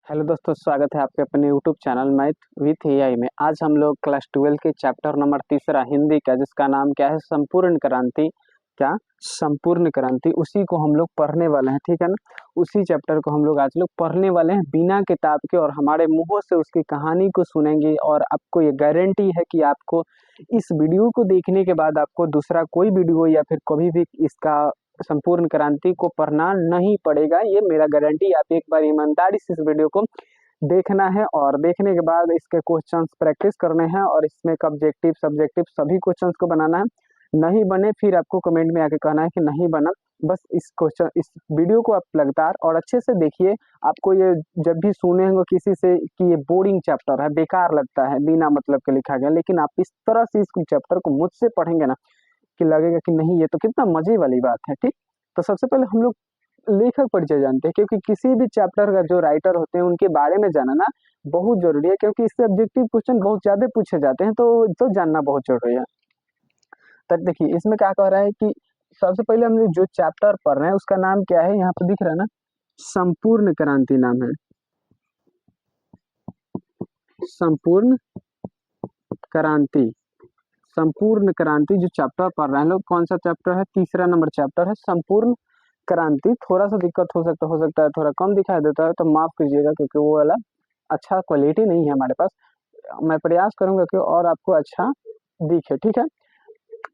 Hello दोस्तों, स्वागत है आपके अपने YouTube channel math with AI में। आज हम लोग क्लास 12 के चैप्टर नंबर तीसरा हिंदी का, जिसका नाम क्या है, संपूर्ण क्रांति। क्या संपूर्ण क्रांति, उसी को हम लोग पढ़ने वाले हैं, ठीक है ना। उसी चैप्टर को हम लोग आज लोग पढ़ने वाले हैं बिना किताब के, और हमारे मुंहों से उसकी कहानी को सुनेंगे। और आपको ये गारंटी है कि आपको इस वीडियो को देखने के बाद आपको दूसरा कोई वीडियो या फिर कभी भी इसका संपूर्ण क्रांति को पढ़ना नहीं पड़ेगा। ये मेरा गारंटी। आप एक बार ईमानदारी से इस वीडियो को देखना है, और देखने के बाद इसके क्वेश्चंस प्रैक्टिस करने हैं, और इसमें ऑब्जेक्टिव सब्जेक्टिव सभी क्वेश्चंस को बनाना है। नहीं बने फिर आपको कमेंट में आके कहना है कि नहीं बना। बस इस वीडियो को आप लगातार और अच्छे से देखिए। आपको ये जब भी सुने होंगे किसी से कि ये बोरिंग चैप्टर है, बेकार लगता है, बिना मतलब के लिखा गया, लेकिन आप इस तरह से इस चैप्टर को मुझसे पढ़ेंगे ना कि लगेगा कि नहीं, ये तो कितना मजे वाली बात है। ठीक, तो सबसे पहले हम लोग लेखक परिचय जानते हैं, क्योंकि किसी भी चैप्टर का जो राइटर होते हैं उनके बारे में जानना बहुत जरूरी है, क्योंकि इससे ऑब्जेक्टिव क्वेश्चन बहुत ज्यादा पूछे जाते हैं, तो जानना बहुत जरूरी है। तब देखिए इसमें क्या कह रहा है कि सबसे पहले हम लोग जो चैप्टर पढ़ रहे हैं उसका नाम क्या है, यहाँ पे दिख रहा है ना, संपूर्ण क्रांति नाम है। संपूर्ण क्रांति, संपूर्ण क्रांति जो चैप्टर पढ़ रहे हैं लोग, कौन सा चैप्टर है, तीसरा नंबर चैप्टर है संपूर्ण क्रांति। थोड़ा सा दिक्कत हो सकता है, थोड़ा कम दिखाई देता है तो माफ कीजिएगा, क्योंकि वो वाला अच्छा क्वालिटी नहीं है हमारे पास। मैं प्रयास करूंगा कि और आपको अच्छा दिखे, ठीक है।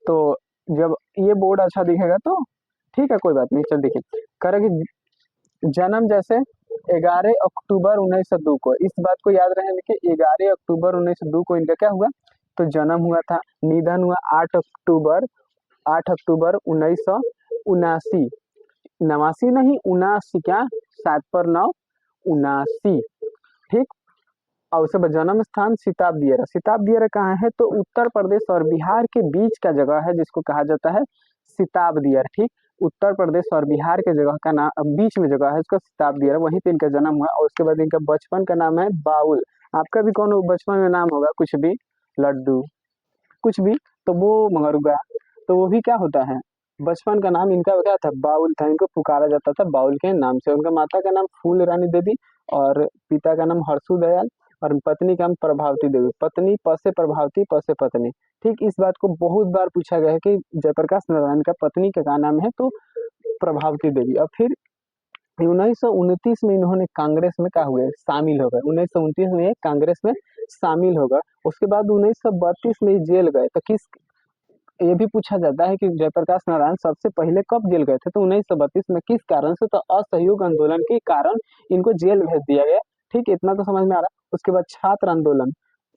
तो जब ये बोर्ड अच्छा दिखेगा तो ठीक है, कोई बात नहीं। चल देखिए, करें कि जन्म जैसे 11 अक्टूबर 1902 को, इस बात को याद रहे कि 11 अक्टूबर 1902 को इनका क्या हुआ, तो जन्म हुआ था। निधन हुआ 8 अक्टूबर 1979। नवासी नहीं, 79, क्या 7 पर 9, 79। ठीक, और उसके बाद जन्म स्थान सिताब दियरा। सिताब दियरा कहाँ है, तो उत्तर प्रदेश और बिहार के बीच का जगह है, जिसको कहा जाता है सिताब दियर। ठीक, उत्तर प्रदेश और बिहार के जगह का नाम, बीच में जगह है, उसका सिताब दियर, वहीं पे इनका जन्म हुआ। और उसके बाद इनका बचपन का नाम है बाउल। आपका भी कौन बचपन में नाम होगा, कुछ भी, लड्डू, कुछ भी, तो वो मगरुआ, तो वो भी क्या होता है, बचपन का नाम इनका क्या था, बाउल था। इनको पुकारा जाता था बाउल के नाम से। उनका माता का नाम फूल रानी देवी, और पिता का नाम हरसू दयाल, और पत्नी का नाम प्रभावती देवी। पत्नी प से प्रभावती, प से पत्नी। ठीक, इस बात को बहुत बार पूछा गया है कि जयप्रकाश नारायण का पत्नी का क्या नाम है, तो प्रभावती देवी। और फिर 1929 में इन्होंने कांग्रेस में क्या हुए, शामिल हो गए। 1929 में ये कांग्रेस में शामिल हो गए। उसके बाद 1932 में जेल गए। तो किस, ये भी पूछा जाता है कि जयप्रकाश नारायण सबसे पहले कब जेल गए थे, तो 1932 में। किस कारण से, तो असहयोग आंदोलन के कारण इनको जेल भेज दिया गया। ठीक, इतना तो समझ में आ रहा है। उसके बाद छात्र आंदोलन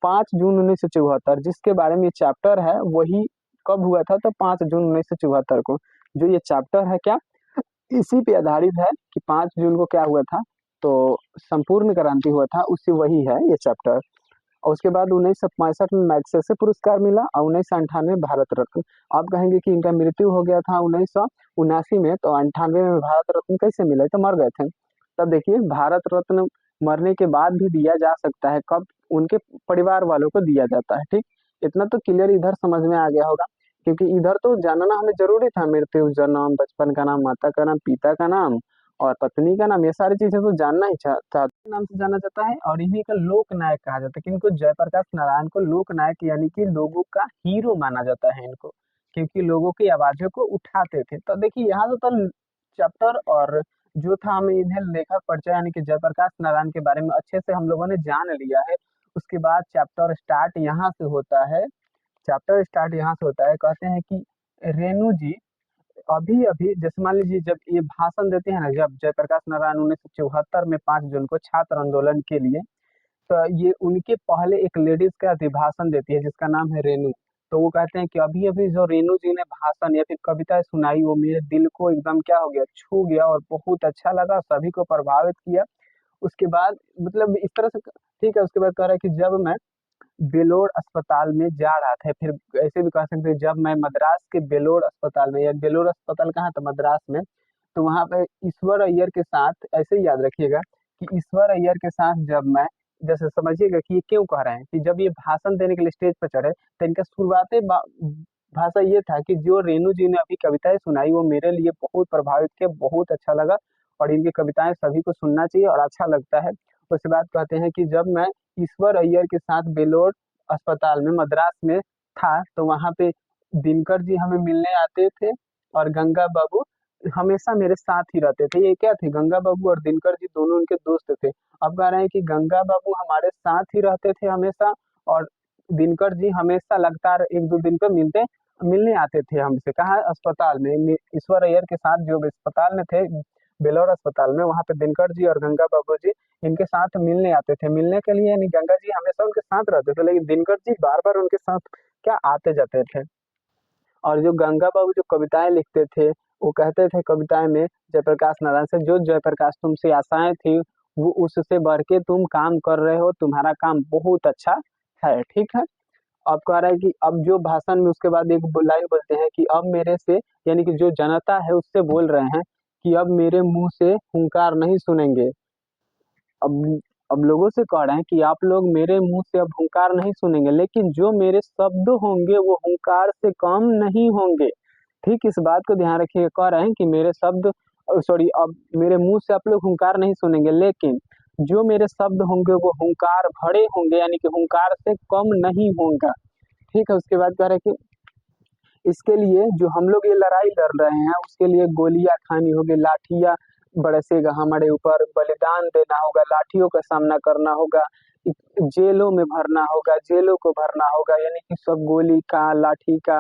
5 जून 1974, जिसके बारे में ये चैप्टर है, वही कब हुआ था, तो 5 जून 1974 को। जो ये चैप्टर है क्या, इसी पे आधारित है कि 5 जून को क्या हुआ था, तो संपूर्ण क्रांति हुआ था, उसी वही है ये चैप्टर। और उसके बाद 1965 में मैग्सेसे पुरस्कार मिला, और 1998 में भारत रत्न। आप कहेंगे कि इनका मृत्यु हो गया था 1979 में, तो 98 में भारत रत्न कैसे मिला, तो मर गए थे। तब देखिए, भारत रत्न मरने के बाद भी दिया जा सकता है, कब, उनके परिवार वालों को दिया जाता है। ठीक, इतना तो क्लियर इधर समझ में आ गया होगा, क्योंकि इधर तो जानना हमें जरूरी था, मृत्यु, जन्म, बचपन का नाम, माता का नाम, पिता का नाम और पत्नी का नाम, ये सारी चीजें तो जानना ही चाहता नाम से जाना जाता है। और इन्हीं का लोक नायक कहा जाता है, कि इनको जयप्रकाश नारायण को लोक नायक, यानी कि लोगों का हीरो माना जाता है इनको, क्योंकि लोगों की आवाजों को उठाते थे। तो देखिए यहाँ तो चैप्टर और जो था, हमें इन्हें लेखक परिचय यानी कि जयप्रकाश नारायण के बारे में अच्छे से हम लोगों ने जान लिया है। उसके बाद चैप्टर स्टार्ट यहाँ से होता है। चैप्टर स्टार्ट यहाँ से होता है, कहते हैं कि रेणु जी अभी अभी, जैसे मान लीजिए जब ये भाषण देते हैं ना, जब जयप्रकाश नारायण 1974 में 5 जून को छात्र आंदोलन के लिए, तो ये उनके पहले एक लेडीज का अभिभाषण देती है, जिसका नाम है रेणु। तो वो कहते हैं कि अभी अभी जो रेणु जी ने भाषण या फिर कविता सुनाई, वो मेरे दिल को एकदम क्या हो गया, छू गया, और बहुत अच्छा लगा, सभी को प्रभावित किया। उसके बाद मतलब इस तरह से, ठीक है। उसके बाद कह रहा है कि जब मैं बेलोर अस्पताल में जा रहा था, फिर ऐसे भी कह सकते हैं जब मैं मद्रास के बेलोर अस्पताल में, या बेलोर अस्पताल कहाँ था, मद्रास में, तो वहां पे ईश्वर अय्यर के साथ, ऐसे ही याद रखिएगा कि ईश्वर अय्यर के साथ जब मैं, जैसे समझिएगा कि ये क्यों कह रहे हैं, कि जब ये भाषण देने के लिए स्टेज पर चढ़े, तो इनका शुरुआती भाषा ये था कि जो रेणु जी ने अभी कविताएं सुनाई, वो मेरे लिए बहुत प्रभावित किया, बहुत अच्छा लगा, और इनकी कविताएं सभी को सुनना चाहिए और अच्छा लगता है। उसके बाद कहते हैं कि जब मैं ईश्वर अय्यर के साथ बेलोर अस्पताल में मद्रास में था तो वहां पे दिनकर जी हमें मिलने आते थे और गंगा बाबू हमेशा मेरे साथ ही रहते थे। ये क्या थे, गंगा बाबू और दिनकर जी दोनों उनके दोस्त थे। अब कह रहे हैं कि गंगा बाबू हमारे साथ ही रहते थे हमेशा, और दिनकर जी हमेशा लगातार एक दो दिन पे मिलने आते थे हमसे। कहाँ, अस्पताल में ईश्वर अय्यर के साथ जो अस्पताल में थे, बेलोर अस्पताल में, वहां पे दिनकर जी और गंगा बाबू जी इनके साथ मिलने आते थे। मिलने के लिए यानी गंगा जी हमेशा उनके साथ रहते थे, लेकिन दिनकर जी बार बार उनके साथ क्या आते जाते थे। और जो गंगा बाबू जो कविताएं लिखते थे, वो कहते थे कविताएं में जयप्रकाश नारायण से, जो जयप्रकाश तुमसे आशाएं थी वो उससे बढ़ के तुम काम कर रहे हो, तुम्हारा काम बहुत अच्छा है। ठीक है। अब कह रहा है कि अब जो भाषण में उसके बाद एक लाइन बोलते हैं कि अब मेरे से, यानी कि जो जनता है उससे बोल रहे हैं कि अब मेरे मुंह से हुंकार नहीं सुनेंगे। अब अब लोगों से कह रहे हैं कि आप लोग मेरे मुंह से अब हुंकार नहीं सुनेंगे, लेकिन जो मेरे शब्द होंगे वो हुंकार से कम नहीं होंगे। ठीक इस बात को ध्यान रखिए, कह रहे हैं कि मेरे शब्द, सॉरी, अब मेरे मुंह से आप लोग हुंकार नहीं सुनेंगे, लेकिन जो मेरे शब्द होंगे वो हुंकार भरे होंगे, यानी कि हुंकार से कम नहीं होगा। ठीक है। उसके बाद कह रहे हैं कि इसके लिए जो हम लोग ये लड़ाई लड़ रहे हैं उसके लिए गोलियां खानी होगी, लाठियां बरसेगा हमारे ऊपर, बलिदान देना होगा, लाठियों का सामना करना होगा, जेलों में भरना होगा, जेलों को भरना होगा, यानी कि सब गोली का, लाठी का,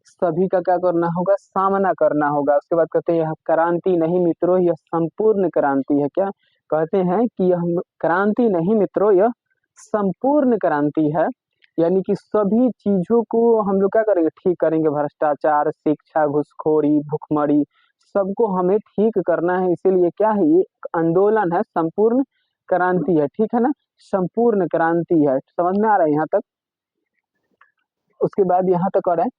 सभी का क्या करना होगा, सामना करना होगा। उसके बाद कहते हैं यह क्रांति नहीं मित्रों, यह संपूर्ण क्रांति है। क्या कहते हैं कि यह क्रांति नहीं मित्रों, यह संपूर्ण क्रांति है। यानी कि सभी चीजों को हम लोग क्या करेंगे, ठीक करेंगे। भ्रष्टाचार, शिक्षा, घुसखोरी, भुखमरी, सबको हमें ठीक करना है। इसीलिए क्या है, ये आंदोलन है, संपूर्ण क्रांति है। ठीक है ना, संपूर्ण क्रांति है। समझ में आ रहा है यहाँ तक। उसके बाद यहाँ तक आ रहा है,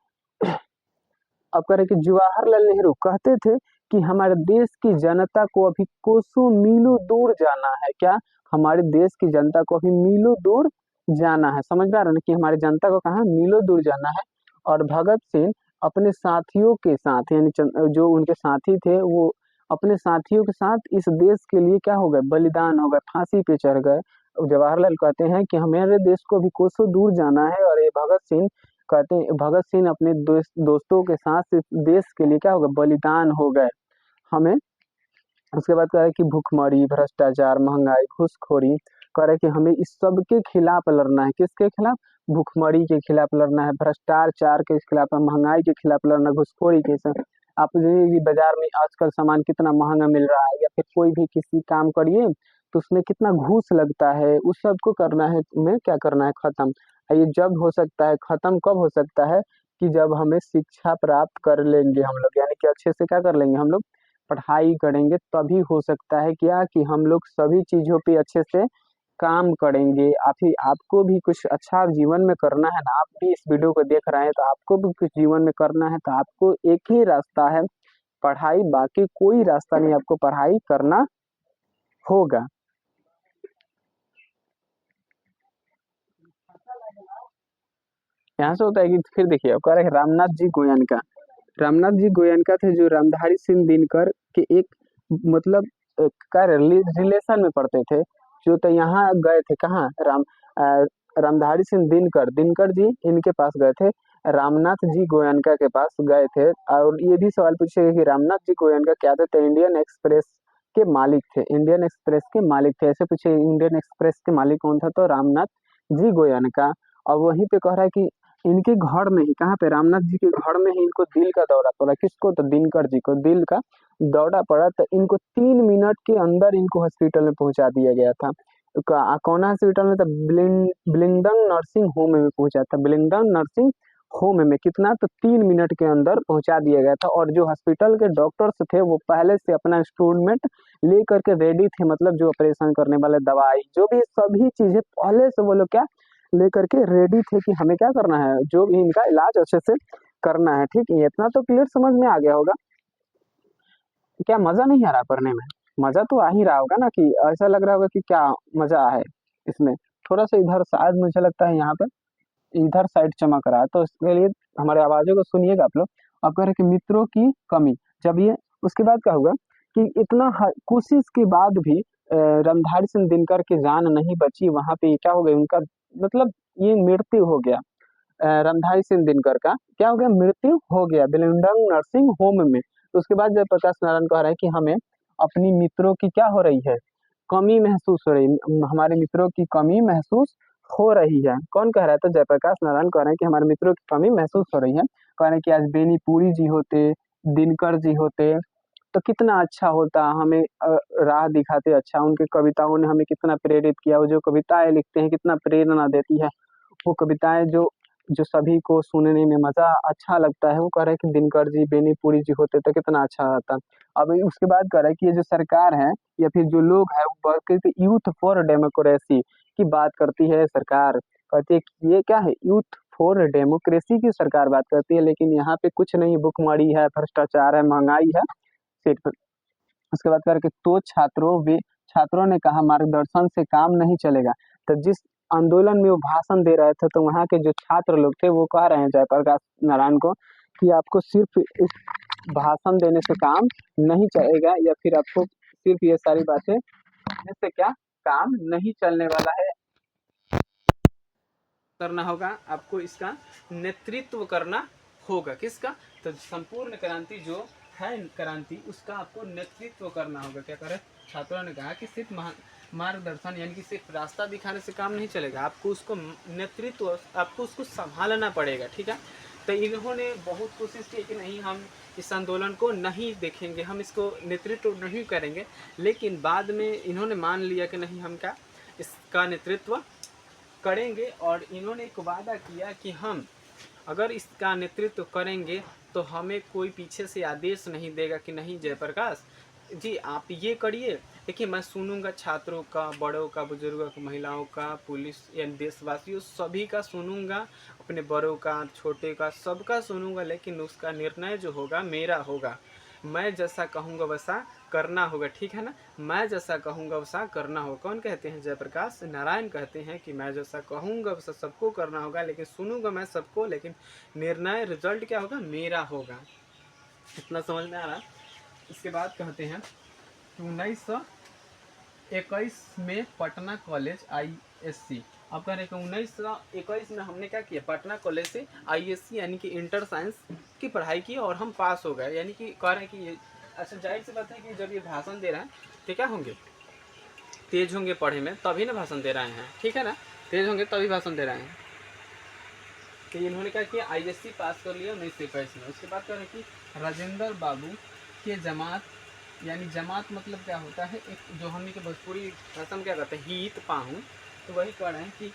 अब कह रहे कि जवाहरलाल नेहरू कहते थे कि हमारे देश की जनता को अभी कोसों मीलों दूर जाना है। क्या, हमारे देश की जनता को अभी मीलों दूर जाना है। समझ में आ रहा है ना, कि हमारी जनता को कहाँ मीलों दूर जाना है। और भगत सिंह अपने साथियों के साथ, यानी जो उनके साथी थे वो अपने साथियों के साथ इस देश के लिए क्या हो गए, बलिदान हो गए, फांसी पे चढ़ गए। जवाहरलाल कहते हैं कि हमारे देश को अभी कोसों दूर जाना है, और ये भगत सिंह कहते हैं, भगत सिंह अपने दोस्तों के साथ इस देश के लिए क्या हो गए, बलिदान हो गए हमें। उसके बाद कह रहा है कि भूखमरी, भ्रष्टाचार, महंगाई, घूसखोरी, कह रहा है कि हमें इस सब के खिलाफ लड़ना है। किसके खिलाफ, भूखमरी के खिलाफ लड़ना है, भ्रष्टाचार के खिलाफ, महंगाई के खिलाफ लड़ना, घुसखोरी के खिलाफ। आप भी बाजार में आजकल सामान कितना महंगा मिल रहा है, या फिर कोई भी किसी काम करिए तो उसमें कितना घूस लगता है, उस सब को करना है, तुम्हें क्या करना है, खत्म। ये जब हो सकता है खत्म, कब हो सकता है, कि जब हमें शिक्षा प्राप्त कर लेंगे हम लोग, यानी कि अच्छे से क्या कर लेंगे हम लोग, पढ़ाई करेंगे, तभी हो सकता है क्या, कि हम लोग सभी चीजों पे अच्छे से काम करेंगे। आप ही, आपको भी कुछ अच्छा जीवन में करना है ना, आप भी इस वीडियो को देख रहे हैं तो आपको भी कुछ जीवन में करना है, तो आपको एक ही रास्ता है, पढ़ाई, बाकी कोई रास्ता नहीं, आपको पढ़ाई करना होगा। यहाँ से होता है कि फिर देखिए, अब कह रहे हैं रामनाथ जी गोयनका। रामनाथ जी गोयनका थे जो रामधारी सिंह दिनकर के एक, मतलब क्या रिलेशन में पढ़ते थे। जो तो यहाँ गए थे, कहाँ, रामधारी सिंह दिनकर, दिनकर जी इनके पास गए थे, रामनाथ जी गोयनका के पास गए थे। और ये भी सवाल पूछेगा कि रामनाथ जी गोयनका क्या थे, तो इंडियन एक्सप्रेस के मालिक थे, इंडियन एक्सप्रेस के मालिक थे। ऐसे पूछे इंडियन एक्सप्रेस के मालिक कौन था, तो रामनाथ जी गोयनका। और वहीं पे कह रहा है कि इनके घर में ही, कहाँ पे, रामनाथ जी के घर में ही इनको दिल का दौरा पड़ा। किसको, तो दिनकर जी को दिल का दौरा पड़ा, तो इनको 3 मिनट के अंदर इनको हॉस्पिटल में पहुंचा दिया गया था। कौन हॉस्पिटल में था, ब्लिंगडन नर्सिंग होम में पहुंचा था, ब्लिंगडन नर्सिंग होम में। कितना, तो 3 मिनट के अंदर पहुंचा दिया गया था। और जो हॉस्पिटल के डॉक्टर्स थे वो पहले से अपना इंस्ट्रूमेंट लेकर के रेडी थे, मतलब जो ऑपरेशन करने वाले, दवाई, जो भी सभी चीजें पहले से वो लोग क्या लेकर के रेडी थे, कि हमें क्या करना है, जो भी इनका इलाज अच्छे से करना है। ठीक है, इतना तो क्लियर समझ में आ गया होगा। क्या मजा नहीं आ रहा पढ़ने में, मजा तो आ ही रहा होगा ना, कि ऐसा लग रहा होगा कि क्या मजा है इसमें। थोड़ा सा इधर शायद मुझे लगता है यहाँ पे इधर साइड चमक रहा है, तो इसके लिए हमारे आवाजों को सुनिएगा आप लोग। अब कह रहे कि मित्रों की कमी, जब ये, उसके बाद क्या होगा कि इतना कोशिश के बाद भी रामधारी सिंह दिनकर की जान नहीं बची, वहां पे क्या हो गया उनका, मतलब ये मृत्यु हो गया। रामधारी सिंह दिनकर का क्या हो गया, मृत्यु हो गया बिलिंगडन नर्सिंग होम में। तो उसके बाद जयप्रकाश नारायण कह रहा है कि हमें अपनी मित्रों की क्या हो रही है, कमी महसूस हो रही है, हमारे मित्रों की कमी महसूस हो रही है। कौन कह रहा है, तो जयप्रकाश नारायण कह रहे हैं कि हमारे मित्रों की कमी महसूस हो रही है। कह रहे हैं कि आज बेनीपुरी जी होते, दिनकर जी होते तो कितना अच्छा होता, हमें राह दिखाते, अच्छा उनकी कविताओं ने हमें कितना प्रेरित किया, वो जो कविताएं लिखते हैं कितना प्रेरणा देती है, वो कविताएं जो जो सभी को सुनने में मजा अच्छा लगता है। वो कह रहे हैं कि दिनकर जी बेनीपुरी जी होते तो कितना अच्छा होता। अब उसके बाद कह रहा है कि ये जो सरकार है या फिर जो लोग है वो कहते यूथ फॉर डेमोक्रेसी की बात करती है सरकार, कहती है कि ये क्या है, यूथ फॉर डेमोक्रेसी की सरकार बात करती है, लेकिन यहाँ पे कुछ नहीं, भुखमरी है, भ्रष्टाचार है, महंगाई है सिर्फ। उसके बाद करके तो छात्रों ने कहा मार्गदर्शन से काम नहीं चलेगा। तो जिस आंदोलन में वो भाषण दे रहे थे तो वहाँ के जो छात्र लोग थे वो कह रहे हैं जयप्रकाश नारायण को कि आपको सिर्फ इस भाषण देने से काम नहीं चलेगा, या फिर आपको सिर्फ ये सारी बातें करने से क्या काम नहीं चलने वाला है, करना होगा आपको, इसका नेतृत्व करना होगा। किसका, तो संपूर्ण क्रांति जो है क्रांति उसका आपको नेतृत्व करना होगा। क्या करें, छात्रों ने कहा कि सिर्फ मार्गदर्शन यानी कि सिर्फ रास्ता दिखाने से काम नहीं चलेगा, आपको उसको नेतृत्व, आपको उसको संभालना पड़ेगा। ठीक है, तो इन्होंने बहुत कोशिश की कि नहीं हम इस आंदोलन को नहीं देखेंगे, हम इसको नेतृत्व नहीं करेंगे, लेकिन बाद में इन्होंने मान लिया कि नहीं हम क्या इसका नेतृत्व करेंगे। और इन्होंने एक वादा किया कि हम अगर इसका नेतृत्व करेंगे तो हमें कोई पीछे से आदेश नहीं देगा कि नहीं जयप्रकाश जी आप ये करिए, देखिए मैं सुनूंगा छात्रों का, बड़ों का, बुजुर्गों का, महिलाओं का, पुलिस या देशवासियों सभी का सुनूंगा, अपने बड़ों का, छोटे का, सबका सुनूंगा, लेकिन उसका निर्णय जो होगा मेरा होगा, मैं जैसा कहूँगा वैसा करना होगा। ठीक है ना, मैं जैसा कहूँगा वैसा करना होगा। कौन कहते हैं, जयप्रकाश नारायण कहते हैं कि मैं जैसा कहूँगा वैसा सबको करना होगा, लेकिन सुनूंगा मैं सबको, लेकिन निर्णय रिजल्ट क्या होगा, मेरा होगा। इतना समझ में आ रहा। इसके बाद कहते हैं कि 1921 में पटना कॉलेज ISC, अब कह रहे हैं 1921 में हमने क्या किया, पटना कॉलेज से ISC यानी कि इंटर साइंस की पढ़ाई की और हम पास हो गए। यानी कि कह रहे हैं कि ये अच्छा जाहिर सी बात है कि जब ये भाषण दे रहे हैं तो क्या होंगे, तेज होंगे पढ़े में तभी ना भाषण दे रहे हैं। ठीक है ना, तेज होंगे तभी भाषण दे रहे हैं। तो इन्होंने क्या किया, ISC पास कर लिया 1921 में। उसके बाद कह रहे कि राजेंद्र बाबू के जमात, यानी जमात मतलब क्या होता है, एक जो हमने के भोजपुरी भाषा में क्या कहते हैं हित पाहू, तो वही कह रहे हैं कि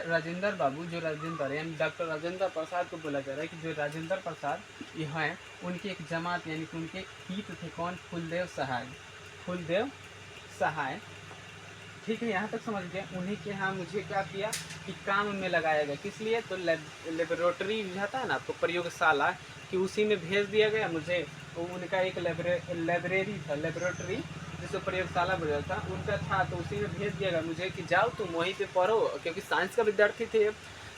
राजेंद्र बाबू, जो राजेंद्र यानी डॉक्टर राजेंद्र प्रसाद को बोला जा रहा है कि जो राजेंद्र प्रसाद ये हैं उनकी एक जमात यानी कि उनके हित थे कौन, फूलदेव सहाय। ठीक है, यहाँ तक समझ गए। उन्हीं के यहाँ मुझे क्या किया कि काम में लगाया गया, किस लिए, तो लेबोरेटरी जाता है ना आपको, प्रयोगशाला, कि उसी में भेज दिया गया मुझे। उनका एक लाइब्रेरी था, लेबोरेटरी जिसको प्रयोगशाला बोला था, उनका था, तो उसी में भेज दिया गया मुझे कि जाओ तुम वहीं पे पढ़ो, क्योंकि साइंस का विद्यार्थी थे,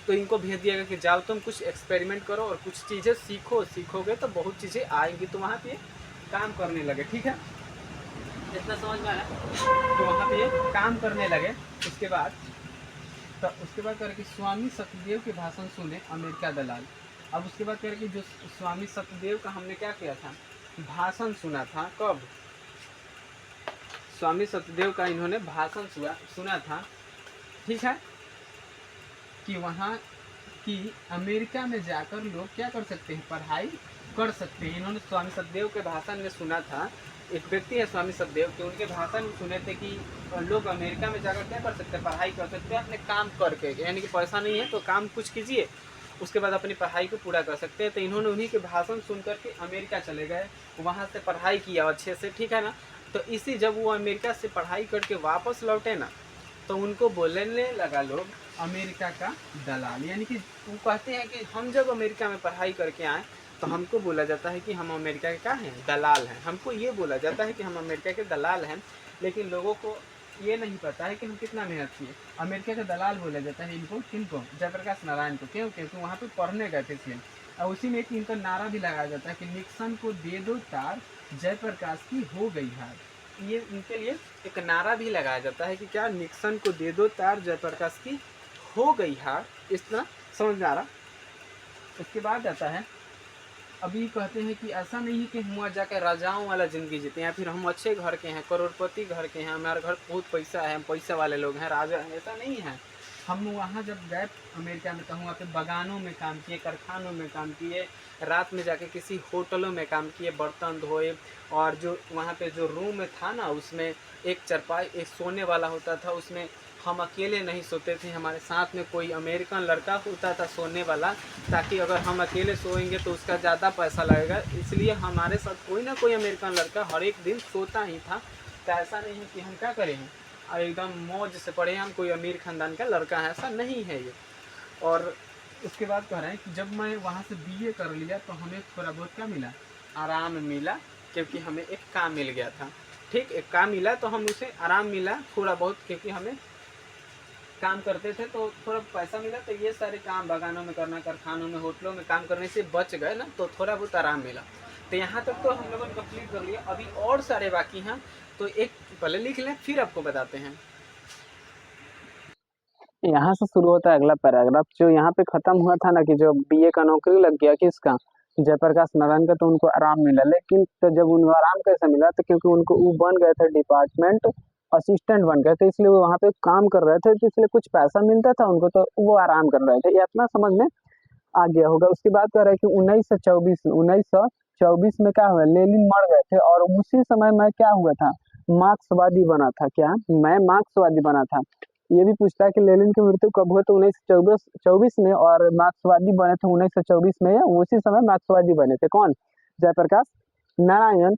तो इनको भेज दिया गया कि जाओ तुम कुछ एक्सपेरिमेंट करो और कुछ चीज़ें सीखोगे तो बहुत चीज़ें आएंगी, तो वहाँ पे काम करने लगे। ठीक है, इतना समझ में आया, तो वहाँ पे काम करने लगे। उसके बाद करके स्वामी सत्यदेव के भाषण सुने अमेरिका दलाल। अब उसके बाद करके जो स्वामी सत्यदेव का हमने क्या किया था, भाषण सुना था। कब, स्वामी सत्यदेव का इन्होंने भाषण सुना था। ठीक है, कि वहाँ कि अमेरिका में जाकर लोग क्या कर सकते हैं, पढ़ाई कर सकते हैं। इन्होंने स्वामी सत्यदेव के भाषण में सुना था, एक व्यक्ति है स्वामी सत्यदेव के, उनके भाषण में सुने थे कि लोग अमेरिका में जाकर क्या कर सकते हैं, पढ़ाई कर सकते हैं अपने काम करके, यानी कि पैसा नहीं है तो काम कुछ कीजिए, उसके बाद अपनी पढ़ाई को पूरा कर सकते हैं। तो इन्होंने उन्हीं के भाषण सुन करके अमेरिका चले गए, वहाँ से पढ़ाई किया अच्छे से। ठीक है ना, तो इसी जब वो अमेरिका से पढ़ाई करके वापस लौटे ना, तो उनको बोलने लगा लोग अमेरिका का दलाल, यानी कि वो कहते हैं कि हम जब अमेरिका में पढ़ाई करके आए तो हमको बोला जाता है कि हम अमेरिका के क्या हैं, दलाल हैं। हमको ये बोला जाता है कि हम अमेरिका के दलाल हैं, लेकिन लोगों को ये नहीं पता है कि हम कितना मेहनत किए। अमेरिका का दलाल बोला जाता है इनको, किनको, जयप्रकाश नारायण को। क्यों, क्योंकि वहाँ पे पढ़ने गए थे इसलिए। और उसी में एक इनका नारा भी लगाया जाता है कि निक्सन को दे दो तार, जयप्रकाश की हो गई हार। ये इनके लिए एक नारा भी लगाया जाता है कि क्या, निक्सन को दे दो तार, जयप्रकाश की हो गई हार। इस तरह समझ में आ रहा। इसके बाद आता है, अभी कहते हैं कि ऐसा नहीं है कि हम वहाँ जाकर राजाओं वाला ज़िंदगी जीते हैं, फिर हम अच्छे घर के हैं, करोड़पति घर के हैं, हमारे घर बहुत पैसा है, हम पैसा वाले लोग हैं, राजा हैं, ऐसा नहीं है। हम वहाँ जब गए अमेरिका में, तो वहाँ पे बागानों में काम किए, कारखानों में काम किए, रात में जाके किसी होटलों में काम किए, बर्तन धोए, और जो वहाँ पे जो रूम था ना, उसमें एक चरपाई, एक सोने वाला होता था, उसमें हम अकेले नहीं सोते थे, हमारे साथ में कोई अमेरिकन लड़का होता था सोने वाला, ताकि अगर हम अकेले सोएंगे तो उसका ज़्यादा पैसा लगेगा, इसलिए हमारे साथ कोई ना कोई अमेरिकन लड़का हर एक दिन सोता ही था। तो ऐसा नहीं है कि हम क्या करें और एकदम मौज से पढ़े, हम कोई अमीर ख़ानदान का लड़का है, ऐसा नहीं है ये। और उसके बाद कह रहे हैं कि जब मैं वहाँ से बीए कर लिया तो हमें थोड़ा बहुत क्या मिला, आराम मिला, क्योंकि हमें एक काम मिल गया था। ठीक, एक काम मिला तो हम उसे आराम मिला थोड़ा बहुत, क्योंकि हमें काम करते थे तो थोड़ा पैसा मिला, तो ये सारे काम बागानों में करना, कारखानों में, होटलों में काम करने से बच गए ना, तो थोड़ा बहुत आराम मिला। तो यहाँ तक तो हम लोगों ने कंप्लीट कर लिया, अभी और सारे बाकी हैं, तो एक पहले लिख लें फिर आपको बताते हैं। यहाँ से शुरू होता है अगला पैराग्राफ, जो यहाँ पे खत्म हुआ था ना, कि जो बीए का नौकरी लग गया किसका, जयप्रकाश नारायण का, तो उनको आराम मिला। लेकिन तो जब उनको आराम कैसे मिला, तो क्योंकि उनको वो बन गए थे डिपार्टमेंट असिस्टेंट बन गए थे, इसलिए वो वहाँ पे काम कर रहे थे, तो इसलिए कुछ पैसा मिलता था उनको, तो वो आराम कर रहे थे। ये इतना समझ में आ गया होगा। उसके बाद कह रहा है कि 1924 में क्या हुआ, लेनिन मर गए थे, और उसी समय मैं क्या हुआ था, मार्क्सवादी बना था। क्या, मैं मार्क्सवादी बना था। ये भी पूछता है कि लेनिन की मृत्यु कब हुई, तो 1924 में, और मार्क्सवादी बने थे 1924 में, उसी समय मार्क्सवादी बने थे। कौन, जयप्रकाश नारायण।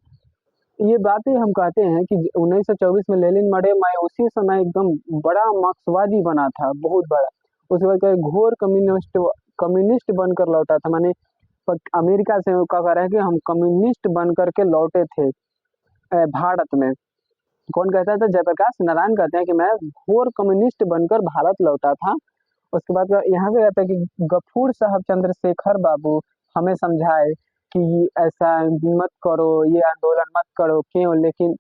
ये बातें हम कहते हैं कि 1924 में लेनिन मरे, मैं उसी समय एकदम बड़ा मार्क्सवादी बना था, बहुत बड़ा। उसके बाद घोर कम्युनिस्ट बनकर लौटा था। मैंने अमेरिका से क्या कह रहा है कि हम कम्युनिस्ट बन करके लौटे थे भारत में। कौन कहता था, जयप्रकाश नारायण कहते हैं कि मैं घोर कम्युनिस्ट बनकर भारत लौटा था। उसके बाद यहाँ से कहता है कि गफूर साहब चंद्रशेखर बाबू हमें समझाए कि ऐसा मत करो, ये आंदोलन मत करो, क्यों, लेकिन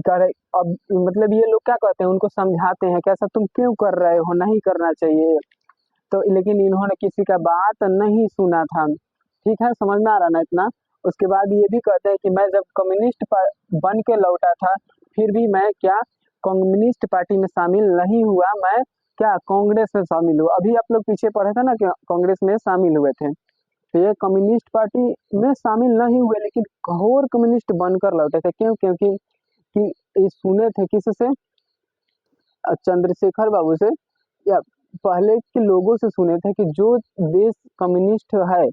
करे अब मतलब ये लोग क्या कहते हैं, उनको समझाते हैं कि ऐसा तुम क्यों कर रहे हो, नहीं करना चाहिए। तो लेकिन इन्होंने किसी का बात नहीं सुना था। ठीक है, समझ में आ रहा ना इतना। उसके बाद ये भी कहते हैं कि मैं जब कम्युनिस्ट बन के लौटा था, फिर भी मैं क्या, कम्युनिस्ट पार्टी में शामिल नहीं हुआ, मैं क्या, कांग्रेस में शामिल हुआ। अभी आप लोग पीछे पढ़े थे ना कि कांग्रेस में शामिल हुए थे, तो ये कम्युनिस्ट पार्टी में शामिल नहीं हुए, लेकिन घोर कम्युनिस्ट बनकर लौटे थे। क्यों, क्योंकि कि ये सुने थे किससे, चंद्रशेखर बाबू से, या पहले के लोगों से सुने थे कि जो देश कम्युनिस्ट है,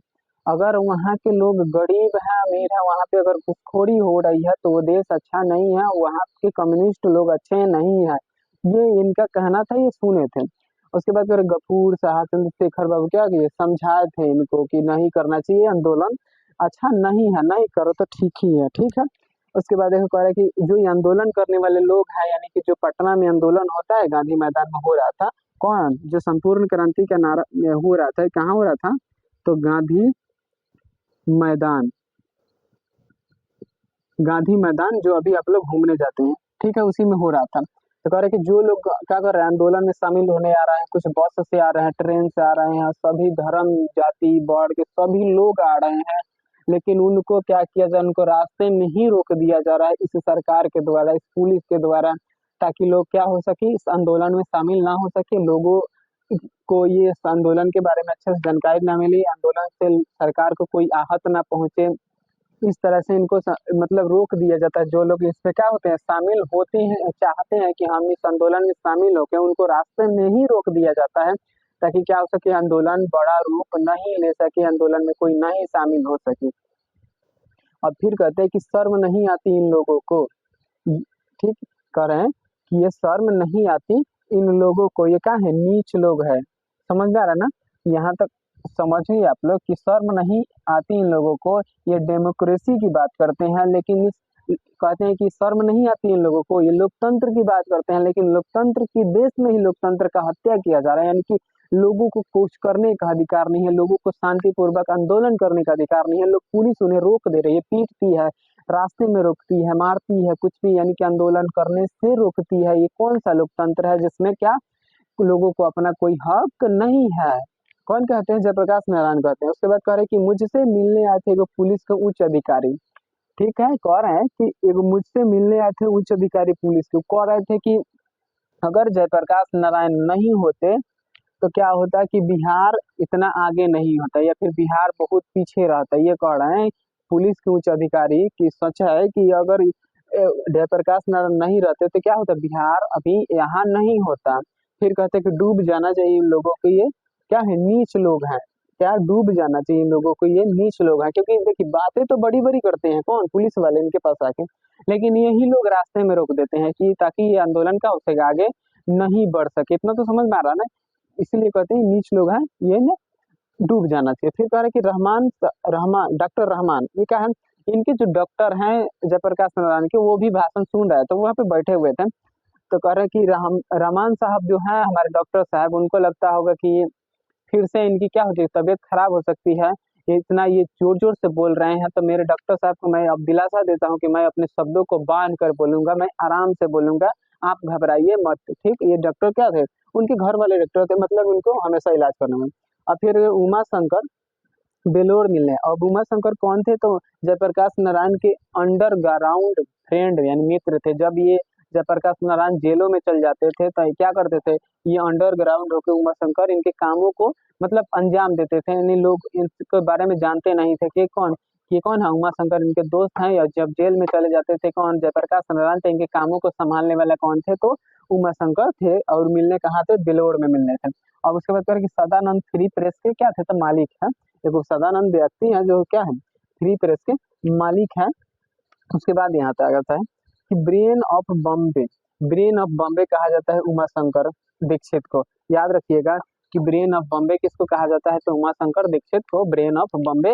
अगर वहाँ के लोग गरीब है, अमीर है, वहाँ पे अगर घुसखोरी हो रही है तो वो देश अच्छा नहीं है, वहाँ के कम्युनिस्ट लोग अच्छे नहीं है, ये इनका कहना था, ये सुने थे। उसके बाद फिर गफूर साहब चंद्रशेखर बाबू क्या किए, समझाए थे इनको कि नहीं करना चाहिए आंदोलन, अच्छा नहीं है, नहीं करो तो ठीक ही है। ठीक है, उसके बाद देखो कह रहा है कि जो ये आंदोलन करने वाले लोग हैं, यानी कि जो पटना में आंदोलन होता है, गांधी मैदान में हो रहा था, कौन, जो संपूर्ण क्रांति का नारा हो रहा था, कहाँ हो रहा था, तो गांधी मैदान, गांधी मैदान जो अभी आप लोग घूमने जाते हैं, ठीक है, उसी में हो रहा था। तो कह रहे कि जो लोग क्या कर रहे हैं, आंदोलन में शामिल होने आ रहे हैं, कुछ बस से आ रहे हैं, ट्रेन से आ रहे हैं, सभी धर्म जाति वर्ग के सभी लोग आ रहे हैं, लेकिन उनको क्या किया जाए, उनको रास्ते में ही रोक दिया जा रहा है इस सरकार के द्वारा, इस पुलिस के द्वारा, ताकि लोग क्या हो सके, इस आंदोलन में शामिल ना हो सके, लोगों को ये इस आंदोलन के बारे में अच्छे से जानकारी ना मिले, आंदोलन से सरकार को कोई आहत ना पहुंचे, इस तरह से इनको मतलब रोक दिया जाता है। जो लोग इस पे क्या होते हैं, शामिल होते हैं, चाहते हैं कि हम इस आंदोलन में शामिल होकर, उनको रास्ते में ही रोक दिया जाता है, ताकि क्या हो सके, आंदोलन बड़ा रूप नहीं ले सके, आंदोलन में कोई नहीं शामिल हो सके। अब फिर कहते हैं कि शर्म नहीं आती इन लोगों को, ठीक, कह रहे हैं कि ये शर्म नहीं आती इन लोगों को, ये क्या है, नीच लोग है। समझ में आ रहा ना, यहाँ तक समझिए आप लोग कि शर्म नहीं आती इन लोगों को, ये डेमोक्रेसी की बात करते हैं, लेकिन इस कहते हैं कि शर्म नहीं आती इन लोगों को, ये लोकतंत्र की बात करते हैं, लेकिन लोकतंत्र की देश में ही लोकतंत्र का हत्या किया जा रहा है, यानी कि लोगों को कुछ करने का अधिकार नहीं है, लोगों को शांतिपूर्वक आंदोलन करने का अधिकार नहीं है, लोग पुलिस उन्हें रोक दे रही है, पीटती है, रास्ते में रोकती है, मारती है, कुछ भी यानी कि आंदोलन करने से रोकती है। ये कौन सा लोकतंत्र है जिसमें क्या लोगों को अपना कोई हक नहीं है? कौन कहते हैं? जयप्रकाश नारायण कहते हैं। उसके बाद कह रहे कि मुझसे मिलने आए थे एगो पुलिस के उच्च अधिकारी। ठीक है, कह रहे हैं कि एगो मुझसे मिलने आए थे उच्च अधिकारी पुलिस के, कह रहे थे कि अगर जयप्रकाश नारायण नहीं होते तो क्या होता कि बिहार इतना आगे नहीं होता या फिर बिहार बहुत पीछे रहता। ये कह रहे हैं पुलिस के उच्च अधिकारी कि सच है कि अगर जयप्रकाश नारायण नहीं रहते तो क्या होता, बिहार अभी यहाँ नहीं होता। फिर कहते कि डूब जाना चाहिए इन लोगों को, ये क्या है, नीच लोग हैं। क्या डूब जाना चाहिए इन लोगों को, ये नीच लोग हैं। क्योंकि देखिए बातें तो बड़ी बड़ी करते हैं कौन, पुलिस वाले इनके पास आके, लेकिन यही लोग रास्ते में रोक देते हैं कि ताकि ये आंदोलन क्या हो सके, आगे नहीं बढ़ सके। इतना तो समझ में आ रहा ना, इसीलिए कहते हैं नीच लोग हैं, ये ना डूब जाना चाहिए। फिर कह रहे कि रहमान डॉक्टर रहमान, ये क्या है, इनके जो डॉक्टर हैं जयप्रकाश नारायण के, वो भी भाषण सुन रहे हैं, तो वहाँ पे बैठे हुए थे। तो कह रहे कि रहमान साहब जो है हमारे डॉक्टर साहब, उनको लगता होगा कि ये फिर से इनकी क्या हो जाएगी, तबीयत खराब हो सकती है, ये इतना ये जोर जोर से बोल रहे हैं। तो मेरे डॉक्टर साहब को मैं अब दिलासा देता हूँ कि मैं अपने शब्दों को बांध कर बोलूंगा, मैं आराम से बोलूंगा, आप घबराइए मत। ठीक, ये डॉक्टर क्या थे, उनके घर वाले डॉक्टर थे, मतलब उनको हमेशा इलाज करने में। और फिर उमा शंकर बेलोर मिलने, और उमा शंकर कौन थे, तो जयप्रकाश नारायण के अंडरग्राउंड फ्रेंड यानी मित्र थे। जब ये जयप्रकाश नारायण जेलों में चल जाते थे तो ये क्या करते थे, ये अंडरग्राउंड होकर उमा शंकर इनके कामों को मतलब अंजाम देते थे। यानी लोग इनके बारे में जानते नहीं थे कि कौन, ये कौन है, उमा शंकर इनके दोस्त हैं। और जब जेल में चले जाते थे कौन, जयप्रकाश नारायण थे, इनके कामों को संभालने वाला कौन थे, तो उमा शंकर थे। और मिलने कहाँ थे, बेलोर में मिलने थे। और उसके बाद कि सदानंद फ्री प्रेस के क्या थे, तो मालिक है। देखो सदानंद व्यक्ति है जो क्या है, फ्री प्रेस के मालिक है। उसके बाद यहाँ पे आ जाता है कि brain of Bombay, brain of Bombay कहा जाता है उमा शंकर दीक्षित को। याद रखिएगा कि ब्रेन ऑफ बॉम्बे किसको कहा जाता है, तो उमा शंकर दीक्षित को ब्रेन ऑफ बॉम्बे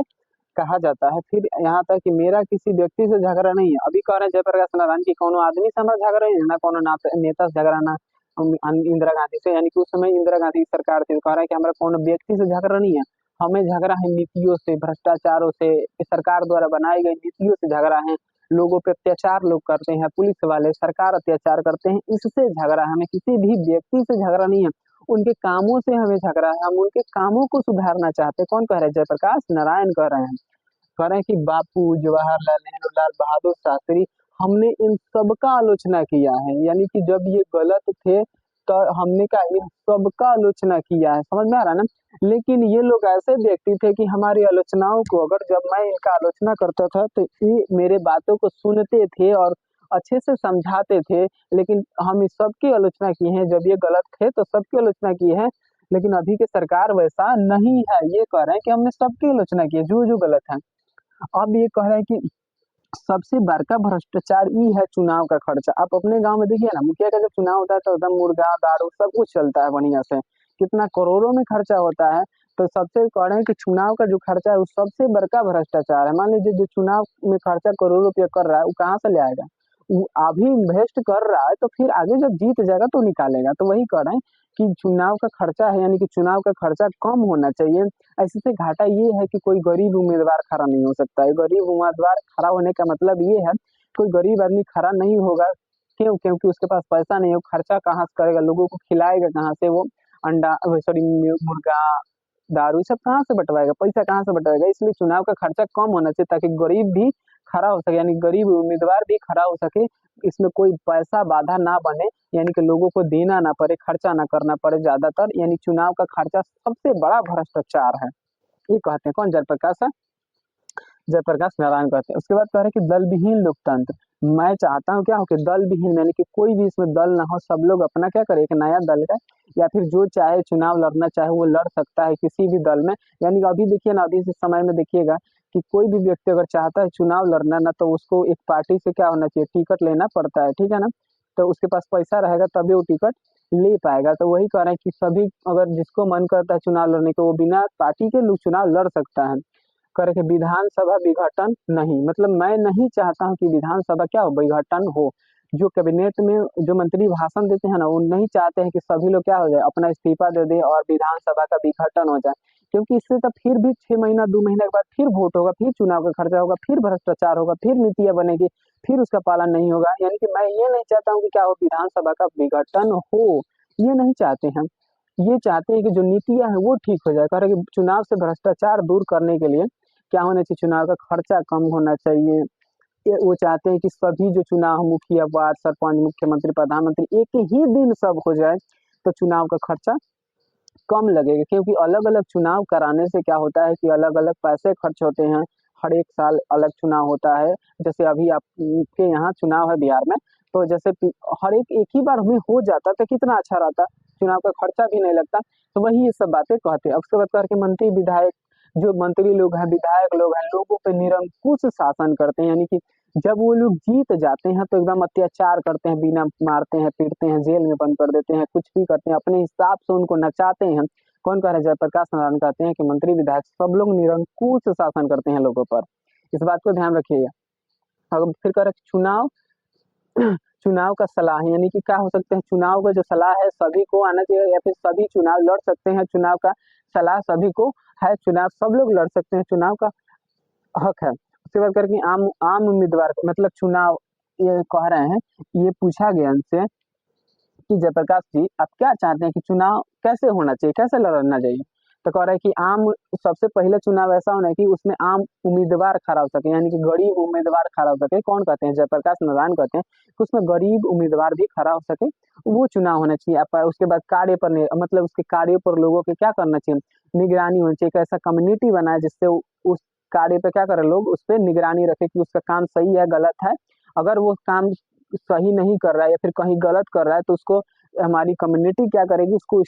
कहा जाता है। फिर यहाँ तक कि मेरा किसी व्यक्ति से झगड़ा नहीं है। अभी कह रहे हैं जयप्रकाश नारायण की कोनो आदमी से हमारा झगड़ा नहीं है, ना कोनो नेता से झगड़ा, ना इंदिरा गांधी से, यानी कि उस समय इंदिरा गांधी की सरकार थी। कह रहा है कि हमारा कोनो व्यक्ति से झगड़ा नहीं है, हमें झगड़ा है नीतियों से, भ्रष्टाचारों से, सरकार द्वारा बनाई गई नीतियों से झगड़ा है। लोगों पे अत्याचार लोग करते हैं, पुलिस वाले सरकार अत्याचार करते हैं, इससे झगड़ा है। हमें किसी भी व्यक्ति से झगड़ा नहीं है, उनके कामों से हमें झगड़ा है। हम उनके कामों को सुधारना चाहते हैं। कौन कह रहे हैं, जयप्रकाश नारायण कह रहे हैं। कह रहे हैं कि बापू जवाहरलाल नेहरू, लाल बहादुर शास्त्री, हमने इन सब का आलोचना किया है। यानी कि जब ये गलत थे तो हमने का इन सब का आलोचना किया है। समझ में आ रहा है ना। लेकिन ये लोग ऐसे व्यक्ति थे कि हमारी आलोचनाओं को, अगर जब मैं इनका आलोचना करता था तो ये मेरे बातों को सुनते थे और अच्छे से समझाते थे। लेकिन हम इस सब की आलोचना की है, जब ये गलत थे तो सबकी आलोचना की है। लेकिन अभी के सरकार वैसा नहीं है। ये कह रहे हैं कि हमने सबकी आलोचना की है जो जो गलत है। अब ये कह रहे हैं कि सबसे बड़का भ्रष्टाचार ये है चुनाव का खर्चा। आप अपने गांव में देखिए ना, मुखिया का जब चुनाव होता है तो एकदम मुर्गा दारू सब कुछ चलता है बढ़िया से, कितना करोड़ों में खर्चा होता है। तो सबसे कह रहे हैं कि चुनाव का जो खर्चा है वो सबसे बड़का भ्रष्टाचार है। मान लीजिए जो चुनाव में खर्चा करोड़ों रुपया कर रहा है, वो कहाँ से ले आएगा, वो अभी इन्वेस्ट कर रहा है तो फिर आगे जब जीत जाएगा तो निकालेगा। तो वही कह रहे हैं कि चुनाव का खर्चा है, यानी कि चुनाव का खर्चा कम होना चाहिए। ऐसे से घाटा ये है कि कोई गरीब उम्मीदवार खड़ा नहीं हो सकता है। गरीब उम्मीदवार खड़ा होने का मतलब ये है, कोई गरीब आदमी खड़ा नहीं होगा। क्यों? क्योंकि उसके पास पैसा नहीं है, वो खर्चा कहाँ से करेगा, लोगों को खिलाएगा कहाँ से, वो अंडा सॉरी मुर्गा दारू सब कहाँ से बंटवाएगा, पैसा कहाँ से बंटवाएगा। इसलिए चुनाव का खर्चा कम होना चाहिए ताकि गरीब भी खड़ा हो सके, यानी गरीब उम्मीदवार भी खड़ा हो सके। इसमें कोई पैसा बाधा ना बने, यानी कि लोगों को देना ना पड़े, खर्चा ना करना पड़े ज्यादातर। यानी चुनाव का खर्चा सबसे बड़ा भ्रष्टाचार है। ये कहते हैं कौन, जयप्रकाश नारायण कहते हैं। उसके बाद कह रहे हैं कि दल विहीन लोकतंत्र। मैं चाहता हूँ क्या हो कि दल विहीन, यानी कि कोई भी इसमें दल ना हो, सब लोग अपना क्या करे, एक नया दल का, या फिर जो चाहे चुनाव लड़ना चाहे वो लड़ सकता है किसी भी दल में। यानी कि अभी देखिए ना, अभी इस समय में देखिएगा कि कोई भी व्यक्ति अगर चाहता है चुनाव लड़ना ना, तो उसको एक पार्टी से क्या होना चाहिए, टिकट लेना पड़ता है, ठीक है ना। तो उसके पास पैसा रहेगा तभी वो टिकट ले पाएगा। तो वही कह रहे हैं कि सभी, अगर जिसको मन करता है चुनाव लड़ने को, वो बिना पार्टी के लोग चुनाव लड़ सकता है। करे कि विधानसभा विघटन नहीं, मतलब मैं नहीं चाहता हूँ कि विधानसभा क्या हो, विघटन हो। जो कैबिनेट में जो मंत्री भाषण देते हैं ना, वो नहीं चाहते हैं कि सभी लोग क्या हो जाए, अपना इस्तीफा दे दें और विधानसभा का विघटन हो जाए। क्योंकि इससे तो फिर भी 6 महीना 2 महीने के बाद फिर वोट होगा, फिर चुनाव का खर्चा होगा, फिर भ्रष्टाचार होगा, फिर नीतियां बनेगी, फिर उसका पालन नहीं होगा। यानी कि मैं ये नहीं चाहता हूँ कि क्या हो, विधानसभा का विघटन हो, ये नहीं चाहते हैं। ये चाहते हैं कि जो नीतियां हैं वो ठीक हो जाए। कह रहे कि चुनाव से भ्रष्टाचार दूर करने के लिए क्या होना चाहिए, चुनाव का खर्चा कम होना चाहिए। वो चाहते हैं कि सभी जो चुनाव, मुखिया, वार्ड सरपंच, मुख्यमंत्री, प्रधानमंत्री एक ही दिन सब हो जाए, तो चुनाव का खर्चा कम लगेगा। क्योंकि अलग अलग चुनाव कराने से क्या होता है कि अलग अलग पैसे खर्च होते हैं, हर एक साल अलग चुनाव होता है। जैसे अभी आपके यहाँ चुनाव है बिहार में, तो जैसे हर एक ही बार में हो जाता तो कितना अच्छा रहता, चुनाव का खर्चा भी नहीं लगता। तो वही ये सब बातें कहते हैं। अब उसके बाद करके मंत्री विधायक, जो मंत्री लोग हैं, विधायक लोग हैं, लोगों पे निरंकुश शासन करते हैं। यानी कि जब वो लोग जीत जाते हैं तो एकदम अत्याचार करते हैं, बिना मारते हैं, पीटते हैं, जेल में बंद कर देते हैं, कुछ भी करते हैं, अपने हिसाब से उनको नचाते हैं। कौन कह रहा है, जयप्रकाश नारायण कहते हैं कि मंत्री विधायक सब लोग निरंकुश शासन करते हैं लोगों पर। इस बात को ध्यान रखिएगा। अब फिर कह रहे चुनाव चुनाव का सलाह, यानी कि क्या हो सकते हैं, चुनाव का जो सलाह है सभी को आना चाहिए, या फिर सभी चुनाव लड़ सकते हैं, चुनाव का सलाह सभी को है, चुनाव सब लोग लड़ सकते हैं, चुनाव का हक है। उसके बाद करके आम आम उम्मीदवार, मतलब चुनाव, ये कह रहे हैं, ये पूछा गया उनसे कि जयप्रकाश जी आप क्या चाहते हैं कि चुनाव कैसे होना चाहिए, कैसे लड़ना चाहिए। तो कह रहे हैं कि आम, सबसे पहले चुनाव ऐसा होना है कि उसमें आम उम्मीदवार खड़ा हो सके, यानी कि गरीब उम्मीदवार खड़ा हो सके। कौन कहते हैं, जयप्रकाश नारायण कहते हैं कि उसमें गरीब उम्मीदवार भी खड़ा हो सके, वो चुनाव होना चाहिए। उसके बाद कार्य पर मतलब उसके कार्यों पर लोगों के क्या करना चाहिए, निगरानी होनी चाहिए। एक ऐसा कम्युनिटी बनाए जिससे उस कार्य पे क्या करे, लोग उस पर निगरानी रखे कि उसका काम सही है गलत है। अगर वो काम सही नहीं कर रहा है या फिर कहीं गलत कर रहा है तो उसको हमारी कम्युनिटी क्या करेगी, उसको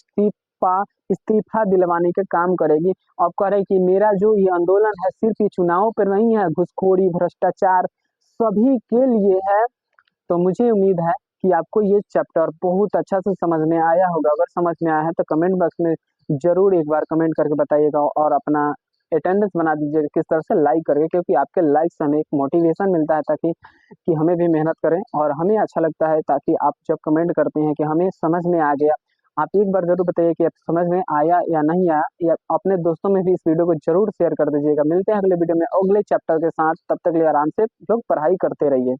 इस्तीफा दिलवाने का काम करेगी। अब कह रहे कि मेरा जो ये आंदोलन है सिर्फ ये चुनाव पर नहीं है, घुसखोरी भ्रष्टाचार सभी के लिए है। तो मुझे उम्मीद है कि आपको ये चैप्टर बहुत अच्छा से समझ में आया होगा। अगर समझ में आया है तो कमेंट बॉक्स में जरूर एक बार कमेंट करके बताइएगा, और अपना अटेंडेंस बना दीजिएगा, किस तरह से लाइक करके, क्योंकि आपके लाइक से हमें एक मोटिवेशन मिलता है, ताकि कि हमें भी मेहनत करें और हमें अच्छा लगता है। ताकि आप जब कमेंट करते हैं कि हमें समझ में आ गया, आप एक बार जरूर बताइए कि आप समझ में आया या नहीं आया, या अपने दोस्तों में भी इस वीडियो को जरूर शेयर कर दीजिएगा। मिलते हैं अगले वीडियो में अगले चैप्टर के साथ, तब तक के लिए आराम से लोग पढ़ाई करते रहिए।